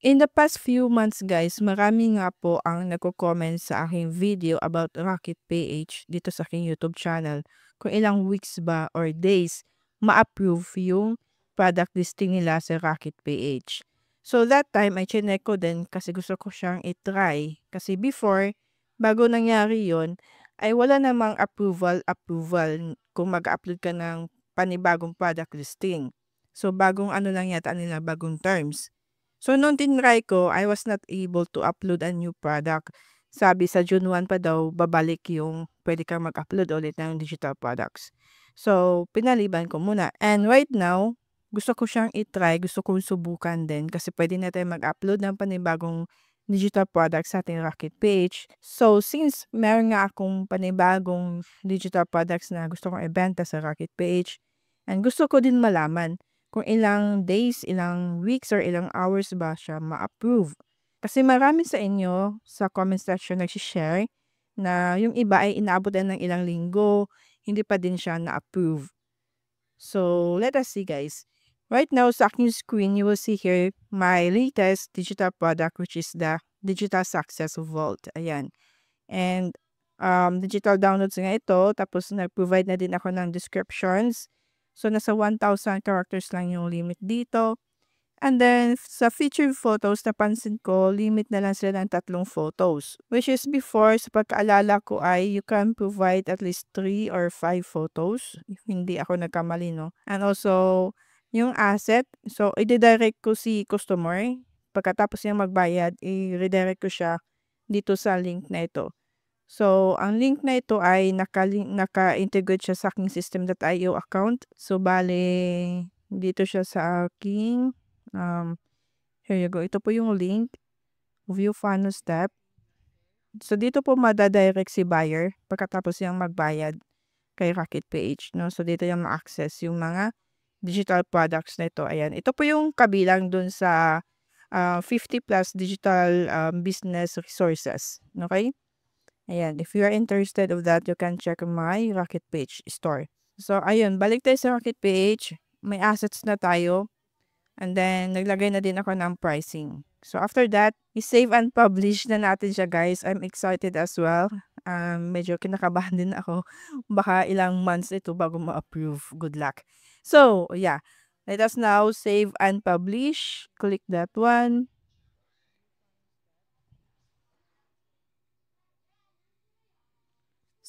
In the past few months guys, marami nga po ang nagko-comment sa aking video about Rocket PH dito sa aking YouTube channel. Kung ilang weeks ba or days ma-approve yung product listing nila sa Rocket PH. So that time ay chinek ko din kasi gusto ko siyang i-try. Kasi before, bago nangyari yon ay wala namang approval kung mag-upload ka ng panibagong product listing. So bagong ano lang yata nila, bagong terms. So, nung tinry ko, I was not able to upload a new product. Sabi sa June 1 pa daw, babalik yung pwede kang mag-upload ulit ng digital products. So, pinaliban ko muna. And right now, gusto ko siyang i-try, gusto kong subukan din kasi pwede na tayo mag-upload ng panibagong digital products sa ating Rocket page. So, since meron nga akong panibagong digital products na gusto kong ibenta sa Rocket page, and gusto ko din malaman kung ilang days, ilang weeks, or ilang hours ba siya ma-approve. Kasi marami sa inyo sa comment section nag-share na yung iba ay inaabot na ng ilang linggo, hindi pa din siya na-approve. So, let us see guys. Right now, sa aking screen, you will see here my latest digital product which is the Digital Success Vault. Ayan. And digital downloads nga ito. Tapos, nag-provide na din ako ng descriptions. So, nasa 1,000 characters lang yung limit dito. And then, sa featured photos, napansin ko, limit na lang sila ng 3 photos. Which is before, sa pagkaalala ko ay you can provide at least 3 or 5 photos. If hindi ako nagkamali, no? And also, yung asset. So, i-redirect ko si customer. Pagkatapos niya magbayad, i-redirect ko siya dito sa link na ito. So, ang link na ito ay naka-integrate siya sa aking system.io account. So, bale, dito siya sa aking, here you go. Ito po yung link, view funnel step. So, dito po madadirect si buyer pagkatapos niyang magbayad kay Rocket PH, no? So, dito yung ma-access yung mga digital products na ito. Ayan. Ito po yung kabilang dun sa 50 plus digital business resources. Okay? Ayan, if you are interested of that, you can check my Rocket Page store. So, ayun, balik tayo sa Rocket Page. May assets na tayo. And then, naglagay na din ako ng pricing. So, after that, i-save and publish na natin siya, guys. I'm excited as well. Medyo kinakabahan din ako. Baka ilang months ito bago ma-approve. Good luck. So, yeah. Let us now save and publish. Click that one.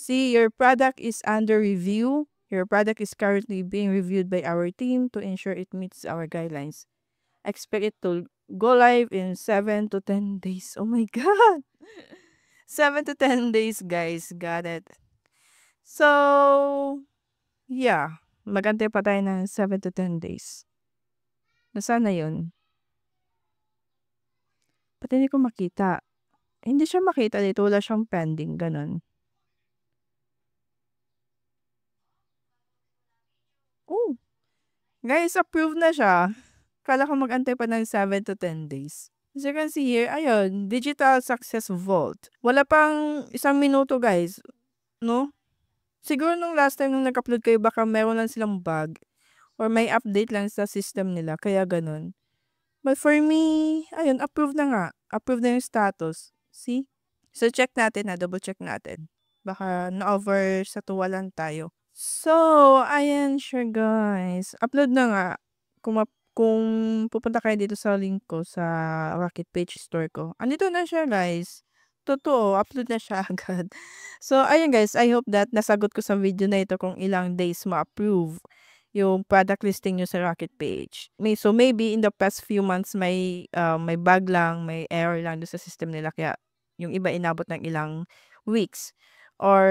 See, your product is under review. Your product is currently being reviewed by our team to ensure it meets our guidelines. Expect it to go live in 7 to 10 days. Oh my God! 7 to 10 days, guys. Got it. So, yeah. Magantay pa tayo ng 7 to 10 days. Nasaan na yun? Ba't hindi ko makita? Hindi siya makita dito. Wala siyang pending. Ganon. Oh! Guys, approved na siya. Kala ko mag-antay pa ng 7 to 10 days. As you can see here, ayun, Digital Success Vault. Wala pang 1 minuto guys, no? Siguro nung last time nung nag-upload kayo, baka meron lang silang bug or may update lang sa system nila, kaya ganun. But for me, ayun, approved na nga. Approved na yung status. See? So, check natin double check natin. Baka na-over sa tuwa lang tayo. So, ayan siya guys. Upload na nga. Kung pupunta kayo dito sa link ko sa Rocket Page store ko. Andito na siya guys. Totoo, upload na siya agad. So, ayun guys. I hope that nasagot ko sa video na ito kung ilang days ma-approve yung product listing nyo sa Rocket Page. So, maybe in the past few months may bug lang, may error lang doon sa system nila. Kaya yung iba inabot ng ilang weeks. Or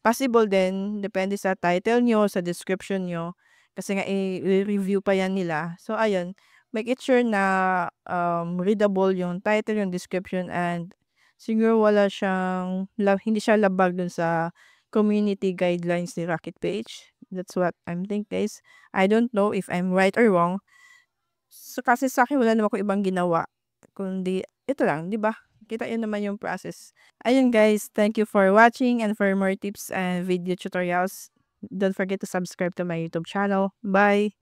possible din, depende sa title nyo, sa description nyo. Kasi nga, i-review pa yan nila. So, ayun, make it sure na readable yung title, yung description, and siguro hindi siya labag dun sa community guidelines ni Rocket Page. That's what I'm think, guys. I don't know if I'm right or wrong. So, kasi sa akin, wala naman ako ibang ginawa. Kundi, ito lang, di ba? Kita yun naman yung process. Ayun guys, thank you for watching, and for more tips and video tutorials, don't forget to subscribe to my YouTube channel. Bye!